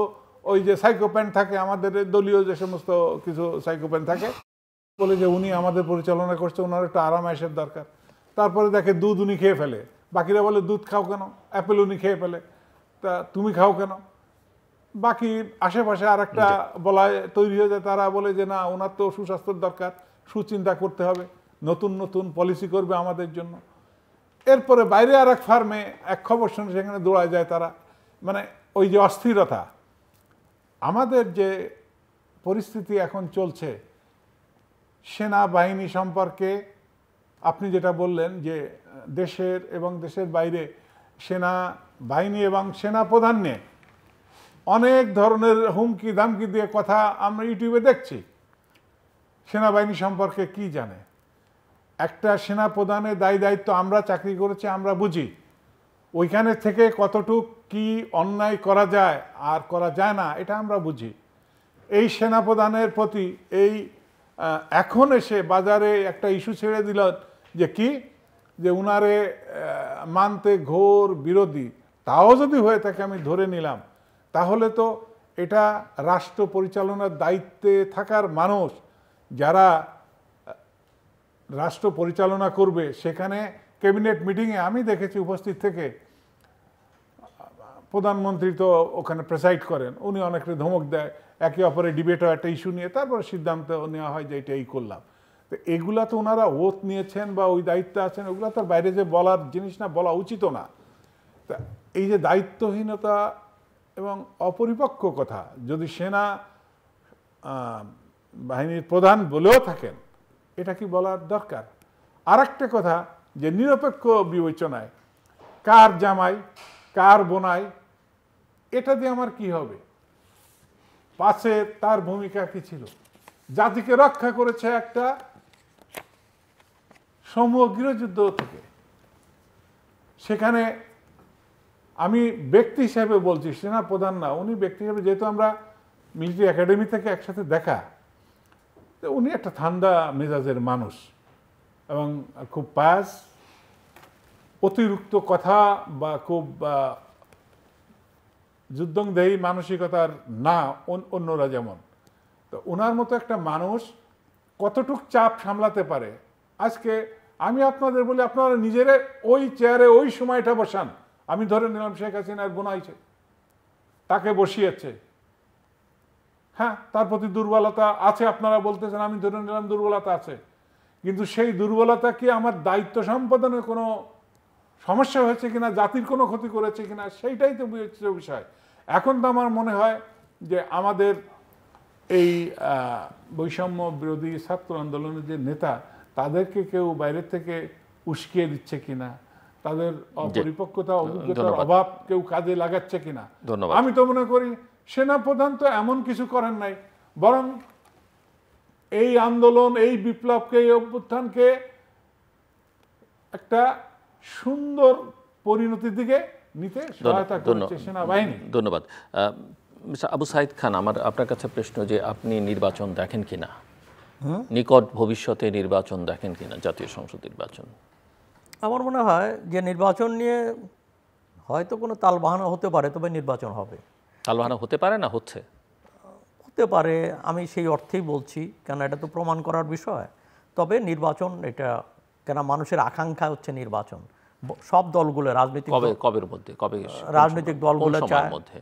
ওই যে সাইকোপ্যান থাকে, আমাদের দলীয় যে সমস্ত কিছু সাইকোপ্যান থাকে, বলে যে উনি আমাদের পরিচালনা করছে, ওনার একটু আরাম আয়েশের দরকার। তারপরে দেখে দুধ উনি খেয়ে ফেলে। বাকিরা বলে দুধ খাও কেন? অ্যাপেল উনি খেয়ে ফেলে, তা তুমি খাও কেন? বাকি আশেপাশে আর একটা বলায় তৈরি হয়ে যায়। তারা বলে যে না, ওনার তো সুস্বাস্থ্যের দরকার, সুচিন্তা করতে হবে, নতুন নতুন পলিসি করবে আমাদের জন্য। এরপরে বাইরে আর এক ফার্মে এক খবর শুনে সেখানে দৌড়ায় যায় তারা। মানে ওই যে অস্থিরতা, আমাদের যে পরিস্থিতি এখন চলছে সেনাবাহিনী সম্পর্কে, আপনি যেটা বললেন যে দেশের এবং দেশের বাইরে সেনাবাহিনী এবং সেনাপ্রধান নিয়ে অনেক ধরনের হুমকি ধামকি দিয়ে কথা আমরা ইউটিউবে দেখছি। সেনাবাহিনী সম্পর্কে কি জানে? একটা সেনাপ্রধানের দায়িত্ব, আমরা চাকরি করেছি, আমরা বুঝি ওইখানে থেকে কতটুক কি অন্যায় করা যায় আর করা যায় না, এটা আমরা বুঝি। এই সেনাপ্রধানের প্রতি এই এখন এসে বাজারে একটা ইস্যু ছেড়ে দিল যে কি, যে উনারে মানতে ঘোর বিরোধী, তাও যদি হয়ে থাকে আমি ধরে নিলাম, তাহলে তো এটা রাষ্ট্র পরিচালনার দায়িত্বে থাকার মানুষ যারা রাষ্ট্র পরিচালনা করবে, সেখানে ক্যাবিনেট মিটিংয়ে আমি দেখেছি উপস্থিত থেকে প্রধানমন্ত্রী তো ওখানে প্রেসাইড করেন, উনি অনেকটা ধমক দেয়, একে অপরে ডিবেট হয় একটা ইস্যু নিয়ে, তারপরে সিদ্ধান্ত নেওয়া হয় যে এটা এই করলাম। তো এগুলা তো ওনারা ওত নিয়েছেন বা ওই দায়িত্বে আছেন, ওগুলা তো বাইরে যে বলার জিনিস না, বলা উচিত না। তা এই যে দায়িত্বহীনতা এবং অপরিপক্ক কথা যদি সেনা বাহিনীর প্রধান বলেও থাকেন, এটা কি বলার দরকার? আর একটা কথা, যে নিরপেক্ষ বিবেচনায় কার জামাই কার বোনাই, এটা দিয়ে আমার কি হবে? পাশে তার ভূমিকা কি ছিল? জাতিকে রক্ষা করেছে একটা সমূহ গৃহযুদ্ধ থেকে। সেখানে আমি ব্যক্তি হিসেবে বলছি, সেনা প্রধান না, উনি ব্যক্তি হিসেবে, যেহেতু আমরা মিলিটারি একাডেমি থেকে একসাথে দেখা, তো উনি একটা ঠান্ডা মেজাজের মানুষ এবং খুব পায়াস, অতিরিক্ত কথা বা খুব যুদ্ধংদেহী মানসিকতার না অন্যরা যেমন। তো ওনার মতো একটা মানুষ কতটুক চাপ সামলাতে পারে? আজকে আমি আপনাদের বলি, আপনারা নিজেরা ওই চেয়ারে ওই সময়টা বসান। আমি ধরে নিলাম শেখ হাসিনার বোনাইছে, তাকে বসিয়েছে, হ্যাঁ, তার প্রতি দুর্বলতা আছে আপনারা বলতেছেন, আমি ধরে নিলাম দুর্বলতা আছে, কিন্তু সেই দুর্বলতা কি আমার দায়িত্ব সম্পাদনের কোনো সমস্যা হয়েছে কিনা, জাতির কোনো ক্ষতি করেছে কিনা, সেইটাই তো বিষয়। এখন তো আমার মনে হয় যে আমাদের এই বৈষম্য বিরোধী ছাত্র আন্দোলনের যে নেতা, তাদেরকে কেউ বাইরে থেকে উস্কিয়ে দিচ্ছে কিনা, তাদের অপরিপক্কতা অভিজ্ঞতার অভাব কেউ কাজে লাগাচ্ছে কিনা। আমি তো মনে করি সেনাপ্রধান তো এমন কিছু করেন নাই, বরং এই আন্দোলন, এই বিপ্লবকে, এই অভ্যুত্থানকে একটা সুন্দর পরিণতির দিকে নিতে সহায়তা করছে সেনাবাহিনী। ধন্যবাদ। আবু সাইদ খান, আমার আপনার কাছে প্রশ্ন যে আপনি নির্বাচন দেখেন কিনা, নিকট ভবিষ্যতে নির্বাচন দেখেন কিনা, জাতীয় সংসদ নির্বাচন? আমার মনে হয় যে নির্বাচন নিয়ে হয়তো কোনো তালবাহানা হতে পারে, তবে নির্বাচন হবে। তালবাহানা হতে পারে না হচ্ছে? হতে পারে, আমি সেই অর্থেই বলছি, কেন এটা তো প্রমাণ করার বিষয়। তবে নির্বাচন, এটা কেন মানুষের আকাঙ্ক্ষা হচ্ছে নির্বাচন। সব দলগুলো রাজনৈতিক কবের মধ্যে, কবে রাজনৈতিক দলগুলো চায়, মধ্যে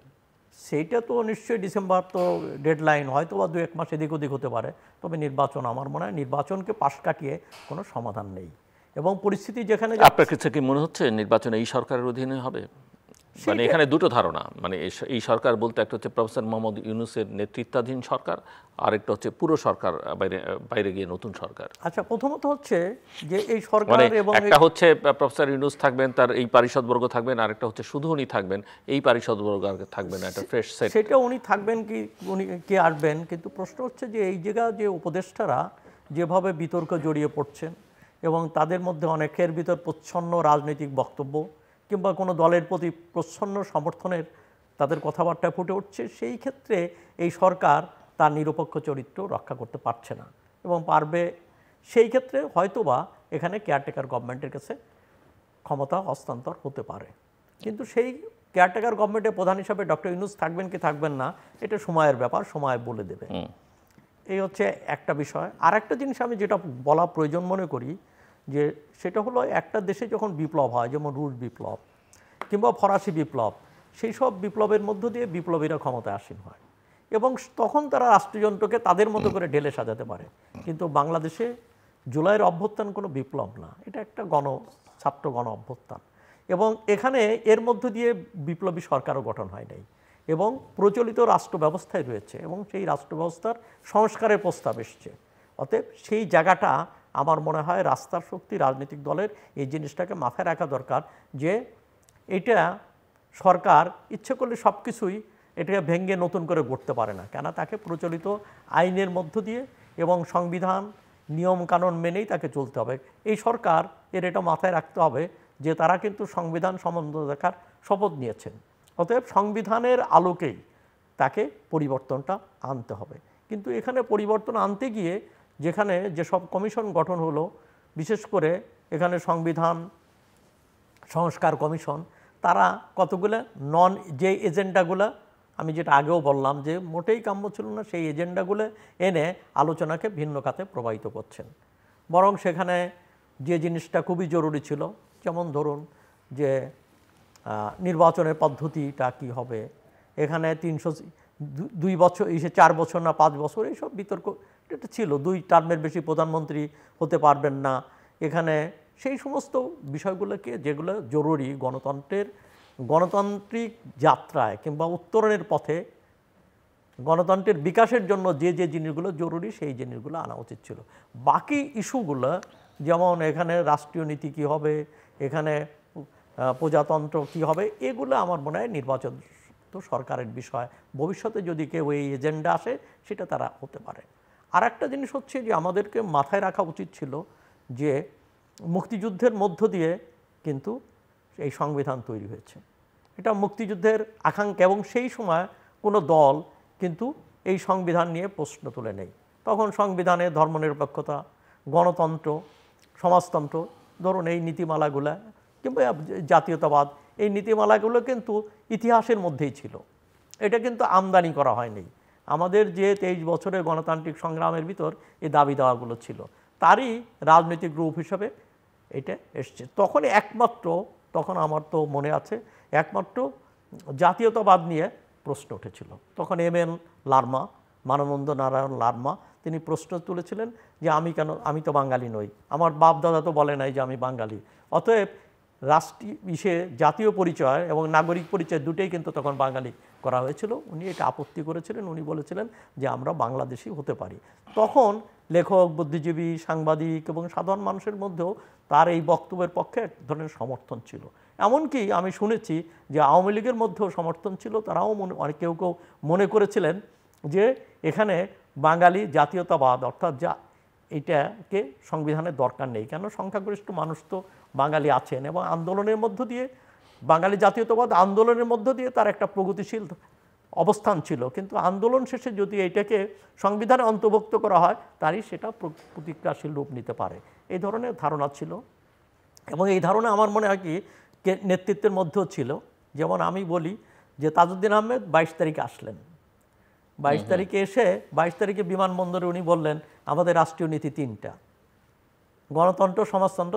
সেইটা তো নিশ্চয়ই ডিসেম্বর তো ডেডলাইন, হয়তো বা 2-1 মাস এদিক ওদিক হতে পারে। তবে নির্বাচন, আমার মনে হয় নির্বাচনকে পাশ কাটিয়ে কোনো সমাধান নেই। এবং পরিস্থিতি যেখানে, আপনার কাছে কি মনে হচ্ছে নির্বাচন এই সরকারের অধীনে হবে? মানে এখানে দুটো ধারণা, মানে এই সরকার বলতে একটা হচ্ছে প্রফেসর মোহাম্মদ ইউনূসের নেতৃত্বাধীন সরকার, আর একটা হচ্ছে পুরো সরকার বাইরে গিয়ে নতুন সরকার। আচ্ছা, প্রথমত হচ্ছে যে এই সরকার মানে এবং একটা হচ্ছে প্রফেসর ইউনূস থাকবেন, তার এই পারিষদবর্গ থাকবেন, আর একটা হচ্ছে শুধু উনি থাকবেন, এই পারিষদবর্গ আর থাকবেন না, একটা ফ্রেশ সেট। সেটা উনি থাকবেন কি উনি কে আসবেন, কিন্তু প্রশ্ন হচ্ছে যে এই জায়গা যে উপদেষ্টারা যেভাবে বিতর্ক জড়িয়ে পড়ছেন এবং তাদের মধ্যে অনেকের ভিতর প্রচ্ছন্ন রাজনৈতিক বক্তব্য কিংবা কোনো দলের প্রতি প্রচ্ছন্ন সমর্থনের তাদের কথাবার্তা ফুটে উঠছে, সেই ক্ষেত্রে এই সরকার তার নিরপেক্ষ চরিত্র রক্ষা করতে পারছে না এবং পারবে। সেই ক্ষেত্রে হয়তোবা এখানে কেয়ারটেকার গভর্নমেন্টের কাছে ক্ষমতা হস্তান্তর হতে পারে, কিন্তু সেই কেয়ারটেকার গভর্নমেন্টের প্রধান হিসাবে ডক্টর ইউনূস থাকবেন কি থাকবেন না এটা সময়ের ব্যাপার, সময় বলে দেবে। এই হচ্ছে একটা বিষয়। আর একটা জিনিস আমি যেটা বলা প্রয়োজন মনে করি যে সেটা হলো একটা দেশে যখন বিপ্লব হয়, যেমন রুশ বিপ্লব কিংবা ফরাসি বিপ্লব, সেই সব বিপ্লবের মধ্য দিয়ে বিপ্লবীরা ক্ষমতায় আসীন হয় এবং তখন তারা রাষ্ট্রযন্ত্রকে তাদের মতো করে ঢেলে সাজাতে পারে। কিন্তু বাংলাদেশে জুলাইয়ের অভ্যুত্থান কোনো বিপ্লব না, এটা একটা ছাত্র গণ অভ্যুত্থান এবং এখানে এর মধ্য দিয়ে বিপ্লবী সরকারও গঠন হয় নাই এবং প্রচলিত রাষ্ট্র ব্যবস্থায় রয়েছে এবং সেই রাষ্ট্র ব্যবস্থার সংস্কারের প্রস্তাব এসছে। অতএব সেই জায়গাটা আমার মনে হয় রাস্তার শক্তি রাজনৈতিক দলের এই জিনিসটাকে মাথায় রাখা দরকার যে এটা সরকার ইচ্ছে করলে সব কিছুই এটাকে ভেঙে নতুন করে গড়তে পারে না, কেন তাকে প্রচলিত আইনের মধ্য দিয়ে এবং সংবিধান নিয়মকানুন মেনেই তাকে চলতে হবে। এই সরকার এটা মাথায় রাখতে হবে যে তারা কিন্তু সংবিধান সম্বন্ধ দেখার শপথ নিয়েছেন, অতএব সংবিধানের আলোকেই তাকে পরিবর্তনটা আনতে হবে। কিন্তু এখানে পরিবর্তন আনতে গিয়ে যেখানে যেসব কমিশন গঠন হলো, বিশেষ করে এখানে সংবিধান সংস্কার কমিশন, তারা কতগুলো যে এজেন্ডাগুলো আমি যেটা আগেও বললাম যে মোটেই কাম্য ছিল না, সেই এজেন্ডাগুলো এনে আলোচনাকে ভিন্ন খাতে প্রবাহিত করছেন। বরং সেখানে যে জিনিসটা খুবই জরুরি ছিল, যেমন ধরুন যে নির্বাচনের পদ্ধতিটা কি হবে, এখানে 2 বছর 4 বছর না 5 বছর, এইসব বিতর্ক এটা ছিল। 2 টার্মের বেশি প্রধানমন্ত্রী হতে পারবেন না। এখানে সেই সমস্ত বিষয়গুলোকে যেগুলো জরুরি গণতান্ত্রিক যাত্রায় কিংবা উত্তরণের পথে গণতন্ত্রের বিকাশের জন্য যে জিনিসগুলো জরুরি সেই জিনিসগুলো আনা উচিত ছিল। বাকি ইস্যুগুলো যেমন এখানে রাষ্ট্রীয় নীতি কী হবে, এখানে প্রজাতন্ত্র কী হবে, এগুলো আমার মনে হয় নির্বাচন তো সরকারের বিষয়। ভবিষ্যতে যদি কেউ এই এজেন্ডা আসে সেটা তারা হতে পারে। আর একটা জিনিস হচ্ছে যে আমাদেরকে মাথায় রাখা উচিত ছিল যে মুক্তিযুদ্ধের মধ্য দিয়ে কিন্তু এই সংবিধান তৈরি হয়েছে, এটা মুক্তিযুদ্ধের আকাঙ্ক্ষা এবং সেই সময় কোনো দল কিন্তু এই সংবিধান নিয়ে প্রশ্ন তুলে নেই। তখন সংবিধানে ধর্মনিরপেক্ষতা, গণতন্ত্র, সমাজতন্ত্র, ধরুন এই নীতিমালাগুলো কিংবা জাতীয়তাবাদ, এই নীতিমালাগুলো কিন্তু ইতিহাসের মধ্যেই ছিল, এটা কিন্তু আমদানি করা হয়নি। আমাদের যে 23 বছরের গণতান্ত্রিক সংগ্রামের ভিতর এই দাবি দাওয়াগুলো ছিল, তারই রাজনৈতিক রূপ হিসাবে এটা এসছে। তখন আমার তো মনে আছে একমাত্র জাতীয়তাবাদ নিয়ে প্রশ্ন উঠেছিল। তখন এম.এন. লারমা, মানবেন্দ্র নারায়ণ লারমা, তিনি প্রশ্ন তুলেছিলেন যে আমি তো বাঙালি নই, আমার বাপ দাদা তো বলে নাই যে আমি বাঙালি, অতএব জাতীয় পরিচয় এবং নাগরিক পরিচয় দুটোই কিন্তু তখন বাঙালি করা হয়েছিল। উনি এটা আপত্তি করেছিলেন, উনি বলেছিলেন যে আমরা বাংলাদেশি হতে পারি। তখন লেখক, বুদ্ধিজীবী, সাংবাদিক এবং সাধারণ মানুষের মধ্যেও তার এই বক্তব্যের পক্ষে এক ধরনের সমর্থন ছিল। এমনকি আমি শুনেছি যে আওয়ামী লীগের মধ্যেও সমর্থন ছিল, তারাও কেউ মনে করেছিলেন যে এখানে বাঙালি জাতীয়তাবাদ অর্থাৎ এটাকে সংবিধানের দরকার নেই, কেন সংখ্যাগরিষ্ঠ মানুষ তো বাঙালি আছেন এবং আন্দোলনের মধ্য দিয়ে বাঙালি জাতীয়তাবাদ আন্দোলনের মধ্য দিয়ে তার একটা প্রগতিশীল অবস্থান ছিল। কিন্তু আন্দোলন শেষে যদি এটাকে সংবিধানে অন্তর্ভুক্ত করা হয় তারই সেটা প্রতিক্রিয়াশীল রূপ নিতে পারে, এই ধরনের ধারণা ছিল। এবং এই ধারণা আমার মনে হয় কি নেতৃত্বের মধ্যেও ছিল। যেমন আমি বলি যে তাজউদ্দিন আহমেদ 22 তারিখে আসলেন, 22 তারিখে এসে 22 তারিখে বিমানবন্দরে উনি বললেন আমাদের রাষ্ট্রীয় নীতি 3টা, গণতন্ত্র, সমাজতন্ত্র,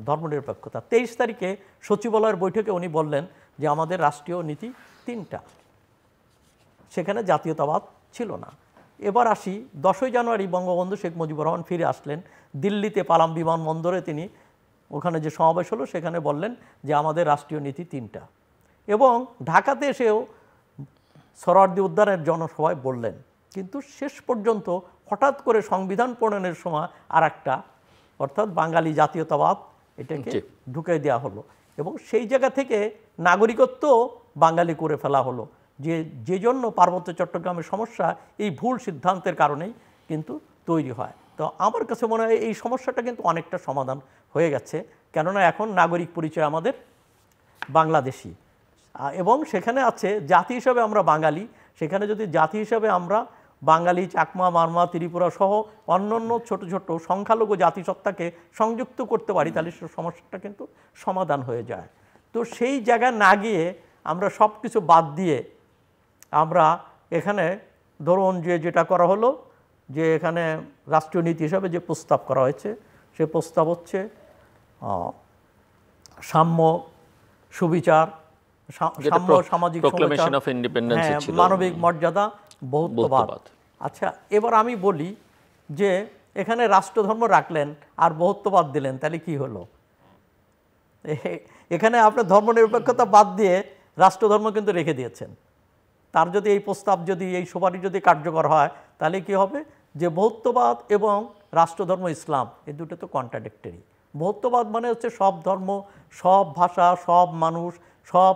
ধর্মনিরপেক্ষতা। 23 তারিখে সচিবালয়ের বৈঠকে উনি বললেন যে আমাদের রাষ্ট্রীয় নীতি 3টা, সেখানে জাতীয়তাবাদ ছিল না। এবার আসি 10ই জানুয়ারি বঙ্গবন্ধু শেখ মুজিবুর রহমান ফিরে আসলেন দিল্লিতে পালাম বিমানবন্দরে, তিনি ওখানে যে সমাবেশ হলো সেখানে বললেন যে আমাদের রাষ্ট্রীয় নীতি 3টা। এবং ঢাকাতে এসেও সোহরাওয়ার্দী উদ্যানের জনসভায় বললেন, কিন্তু শেষ পর্যন্ত হঠাৎ করে সংবিধান প্রণয়নের সময় আর একটা, অর্থাৎ বাঙালি জাতীয়তাবাদ এটাকে ঢুকে দেওয়া হলো এবং সেই জায়গা থেকে নাগরিকত্ব বাঙালি করে ফেলা হলো, যে জন্য পার্বত্য চট্টগ্রামের সমস্যা এই ভুল সিদ্ধান্তের কারণেই কিন্তু তৈরি হয়। তো আমার কাছে মনে হয় এই সমস্যাটা কিন্তু অনেকটা সমাধান হয়ে গেছে, কেননা এখন নাগরিক পরিচয় আমাদের বাংলাদেশি এবং সেখানে আছে জাতি হিসাবে আমরা বাঙালি। সেখানে যদি জাতি হিসাবে আমরা বাঙালি, চাকমা, মারমা, ত্রিপুরা সহ অন্যান্য ছোট ছোট সংখ্যালঘু জাতিসত্তাকে সংযুক্ত করতে পারি, তাহলে সে সমস্যাটা কিন্তু সমাধান হয়ে যায়। তো সেই জায়গায় না গিয়ে আমরা সব কিছু বাদ দিয়ে আমরা এখানে ধরুন যেটা করা হলো, যে এখানে রাষ্ট্রীয় নীতি হিসাবে যে প্রস্তাব করা হয়েছে, সে প্রস্তাব হচ্ছে সাম্য, সুবিচার, সাম্য, সামাজিক মানবিক মর্যাদা, বহুত্ববাদ। আচ্ছা, এবার আমি বলি যে এখানে রাষ্ট্রধর্ম রাখলেন আর বহুত্ববাদ দিলেন, তাহলে কি হলো? এখানে আপনার ধর্মনিরপেক্ষতা বাদ দিয়ে রাষ্ট্রধর্ম কিন্তু রেখে দিয়েছেন। তার যদি এই প্রস্তাব, যদি এই সুপারিশ যদি কার্যকর হয়, তাহলে কি হবে যে বহুত্ববাদ এবং রাষ্ট্রধর্ম ইসলাম এই দুটো তো কন্ট্রাডিক্টরি। বহুত্ববাদ মানে হচ্ছে সব ধর্ম, সব ভাষা, সব মানুষ, সব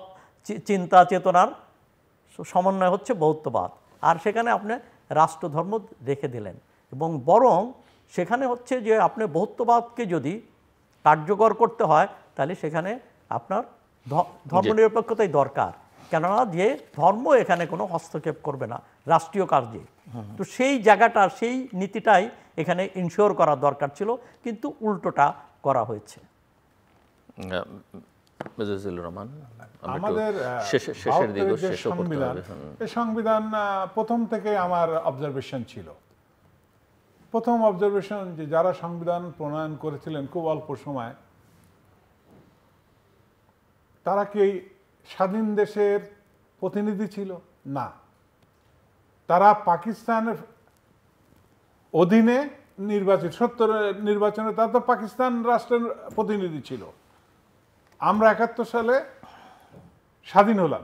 চিন্তা চেতনার সমন্বয় হচ্ছে বহুত্ববাদ। আর সেখানে আপনি রাষ্ট্রধর্ম রেখে দিলেন এবং বরং সেখানে হচ্ছে যে আপনি বহুত্ববাদকে যদি কার্যকর করতে হয়, তাহলে সেখানে আপনার ধর্মনিরপেক্ষতাই দরকার, কেননা যে ধর্ম এখানে কোনো হস্তক্ষেপ করবে না রাষ্ট্রীয় কার্যে। তো সেই জায়গাটা, সেই নীতিটাই এখানে ইনশিওর করা দরকার ছিল, কিন্তু উল্টোটা করা হয়েছে। আমাদের সংবিধান প্রথম থেকে আমার অবজারভেশন ছিল, প্রথম অবজারভেশন যে যারা সংবিধান প্রণয়ন করেছিলেন খুব অল্প সময়, তারা কি স্বাধীন দেশের প্রতিনিধি ছিল? না, তারা পাকিস্তানের অধীনে নির্বাচিত, 70 নির্বাচনে তারা তো পাকিস্তান রাষ্ট্রের প্রতিনিধি ছিল। আমরা 71 সালে স্বাধীন হলাম,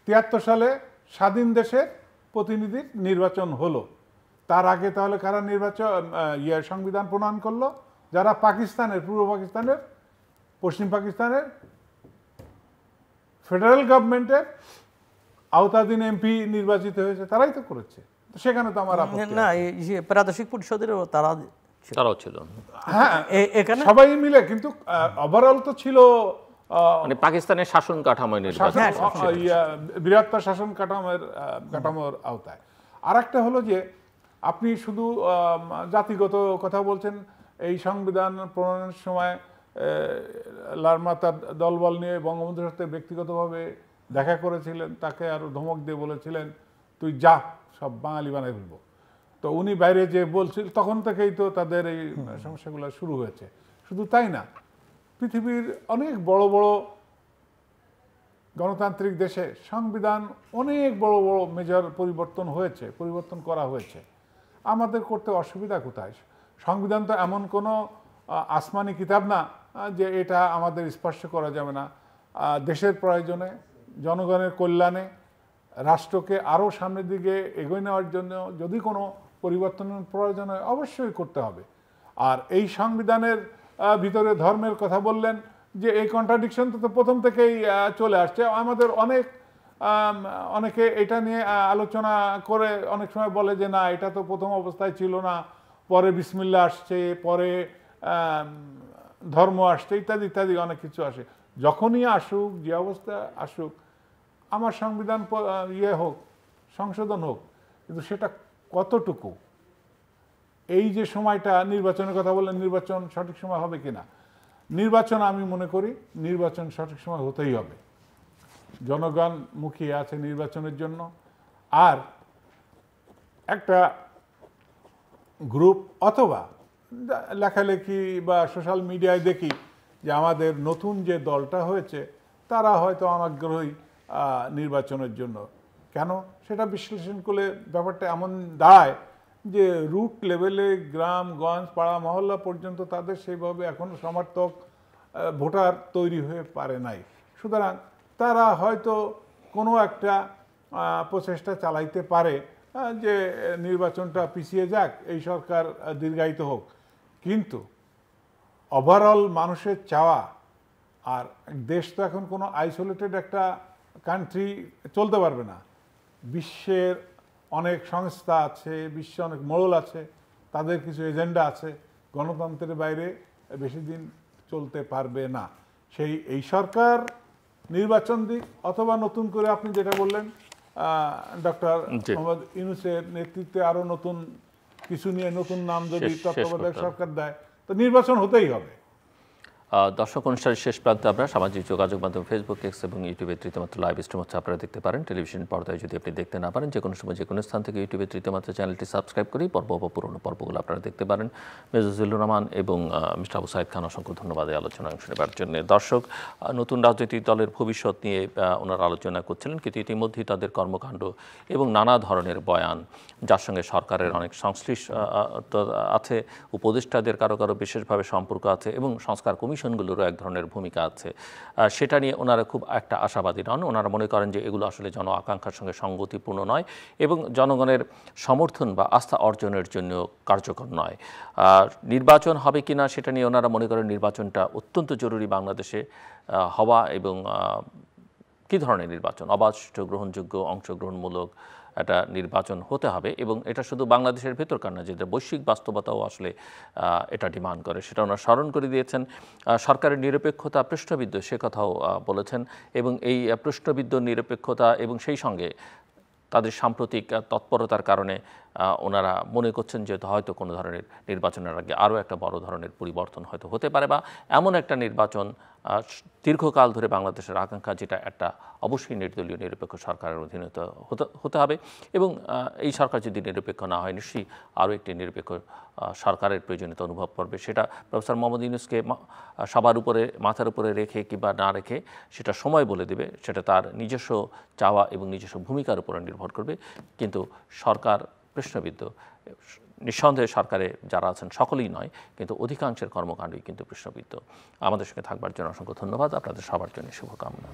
73 সালে স্বাধীন দেশের প্রতিনিধির নির্বাচন হলো। তার আগে তাহলে কারা সংবিধান প্রণয়ন করলো? যারা পাকিস্তানের, পূর্ব পাকিস্তানের, পশ্চিম পাকিস্তানের ফেডারেল গভর্নমেন্টের আওতাধীন এমপি নির্বাচিত হয়েছে, তারাই তো করেছে। সেখানে তো আমার না, প্রাদেশিক পরিষদেরও তারাও ছিল, হ্যাঁ, এখানে সবাই মিলে, কিন্তু ওভারঅল তো ছিল মানে পাকিস্তানের শাসন কাঠামো, বৃহত্তর শাসন কাঠামোর আওতায়। আর একটা হলো যে আপনি শুধু জাতিগত কথা বলছেন। এই সংবিধান প্রণয়নের সময় লারমা তার দলবল নিয়ে বঙ্গবন্ধুর সাথে ব্যক্তিগতভাবে দেখা করেছিলেন, তাকে আরো ধমক দিয়ে বলেছিলেন তুই যা, সব বাঙালি বানাই ফেলবো। তো উনি বাইরে যে বলছিল, তখন থেকেই তো তাদের এই সমস্যাগুলো শুরু হয়েছে। শুধু তাই না, পৃথিবীর অনেক বড় বড় গণতান্ত্রিক দেশে সংবিধান অনেক বড় বড় মেজর পরিবর্তন করা হয়েছে। আমাদের করতে অসুবিধা কোথায়? সংবিধান তো এমন কোনো আসমানি কিতাব না যে এটা আমাদের স্পর্শ করা যাবে না। দেশের প্রয়োজনে, জনগণের কল্যাণে, রাষ্ট্রকে আরও সামনের দিকে এগিয়ে নেওয়ার জন্য যদি কোনো পরিবর্তনের প্রয়োজন হয়, অবশ্যই করতে হবে। আর এই সংবিধানের ভিতরে ধর্মের কথা বললেন, যে এই কন্ট্রাডিকশন তো প্রথম থেকেই চলে আসছে। আমাদের অনেকে এটা নিয়ে আলোচনা করে অনেক সময় বলে যে না, এটা তো প্রথম অবস্থায় ছিল না, পরে বিসমিল্লাহ আসছে, পরে ধর্ম আসছে, ইত্যাদি ইত্যাদি অনেক কিছু আসে। যখনই আসুক, যে অবস্থা আসুক, আমার সংবিধান হোক, সংশোধন হোক, কিন্তু সেটা কতটুকু? এই যে সময়টা, নির্বাচনের কথা বললেন, নির্বাচন সঠিক সময় হবে কিনা? নির্বাচন আমি মনে করি নির্বাচন সঠিক সময় হতেই হবে। জনগণ মুখিয়ে আছে নির্বাচনের জন্য। আর একটা গ্রুপ অথবা লেখালেখি বা সোশ্যাল মিডিয়ায় দেখি যে আমাদের নতুন যে দলটা হয়েছে তারা হয়তো অনাগ্রহী নির্বাচনের জন্য। কেন? সেটা বিশ্লেষণ করলে ব্যাপারটা এমন দাঁড়ায় যে রুট লেভেলে, গ্রামগঞ্জ, পাড়া মহল্লা পর্যন্ত তাদের সেইভাবে এখনো সমর্থক, ভোটার তৈরি হয়ে পারে নাই। সুতরাং তারা হয়তো কোনো একটা প্রচেষ্টা চালাইতে পারে যে নির্বাচনটা পিছিয়ে যাক, এই সরকার দীর্ঘায়িত হোক। কিন্তু ওভারঅল মানুষের চাওয়া, আর দেশ তো এখন কোনো আইসোলেটেড একটা কান্ট্রি চলতে পারবে না। বিশ্বের অনেক সংস্থা আছে, বিশ্বে অনেক মোড়ল আছে, তাদের কিছু এজেন্ডা আছে, গণতন্ত্রের বাইরে বেশি দিন চলতে পারবে না। এই সরকার নির্বাচন দিক, অথবা নতুন করে আপনি যেটা বললেন ডক্টর মোহাম্মদ ইউনূসের নেতৃত্বে আরো নতুন কিছু নিয়ে নতুন নাম যদি তত্ত্বাবধায়ক সরকার দেয়, তো নির্বাচন হতেই হবে। দর্শক, অনুষ্ঠানের শেষ প্রান্তে আমরা সামাজিক যোগাযোগ মাধ্যম ফেসবুক, এক্স এবং ইউটিউবে তৃতীয়মাত্রা লাইভ স্ট্রিম হচ্ছে আপনারা দেখতে পারেন। টেলিভিশন পর্দায় যদি আপনি দেখতে না পারেন, যে কোনো সময় যে কোনো স্থান থেকে ইউটিউবে তৃতীয়মাত্রা চ্যানেলটি সাবস্ক্রাইব করেই পর্ব বা পুরনো পর্বগুলো আপনারা দেখতে পারেন। মেজজুলুর রহমান এবং মিস্টার আবু সাইদ খান, অসংখ্য ধন্যবাদ এই আলোচনায় অংশ নেবার জন্য। দর্শক, নতুন রাজনৈতিক দলের ভবিষ্যৎ নিয়ে ওনারা আলোচনা করছিলেন, কিন্তু ইতিমধ্যেই তাদের কর্মকাণ্ড এবং নানা ধরনের বয়ান, যার সঙ্গে সরকারের অনেক সংশ্লিষ্ট আছে, উপদেষ্টাদের কারো কারো বিশেষভাবে সম্পর্ক আছে এবং সংস্কার কমিশনগুলোরও এক ধরনের ভূমিকা আছে, সেটা নিয়ে ওনারা খুব একটা আশাবাদী নন। ওনারা মনে করেন যে এগুলো আসলে জন আকাঙ্ক্ষার সঙ্গে সঙ্গতিপূর্ণ নয় এবং জনগণের সমর্থন বা আস্থা অর্জনের জন্য কার্যকর নয়। নির্বাচন হবে কিনা সেটা নিয়ে ওনারা মনে করেন নির্বাচনটা অত্যন্ত জরুরি বাংলাদেশে হওয়া, এবং কী ধরনের নির্বাচন, অবাধ, গ্রহণযোগ্য, অংশগ্রহণমূলক একটা নির্বাচন হতে হবে। এবং এটা শুধু বাংলাদেশের ভেতরকার না, যেটা বৈশ্বিক বাস্তবতাও আসলে এটা ডিমান্ড করে, সেটা ওনারা স্মরণ করে দিয়েছেন। সরকারের নিরপেক্ষতা প্রশ্নবিদ্ধ, সে কথাও বলেছেন। এবং এই প্রশ্নবিদ্ধ নিরপেক্ষতা এবং সেই সঙ্গে তাদের সাম্প্রতিক তৎপরতার কারণে ওনারা মনে করছেন যে হয়তো কোনো ধরনের নির্বাচনের আগে আরও একটা বড় ধরনের পরিবর্তন হয়তো হতে পারে, বা এমন একটা নির্বাচন দীর্ঘকাল ধরে বাংলাদেশের আকাঙ্ক্ষা, যেটা একটা অবশ্যই নির্দলীয় নিরপেক্ষ সরকারের অধীনে হতে হবে। এবং এই সরকার যদি নিরপেক্ষ না হয়, নিশ্চয়ই আরও একটি নিরপেক্ষ সরকারের প্রয়োজনীয়তা অনুভব করবে। সেটা প্রফেসর মোহাম্মদ ইউনূসকে সবার উপরে, মাথার উপরে রেখে কিংবা না রেখে সেটা সময় বলে দেবে, সেটা তার নিজস্ব চাওয়া এবং নিজস্ব ভূমিকার উপরে নির্ভর করবে। কিন্তু সরকার প্রশ্নবিদ্ধ, নিঃসন্দেহে সরকারে যারা আছেন সকলেই নয়, কিন্তু অধিকাংশের কর্মকাণ্ডই কিন্তু প্রশ্নবিদ্ধ। আমাদের সঙ্গে থাকবার জন্য অসংখ্য ধন্যবাদ। আপনাদের সবার জন্য শুভকামনা।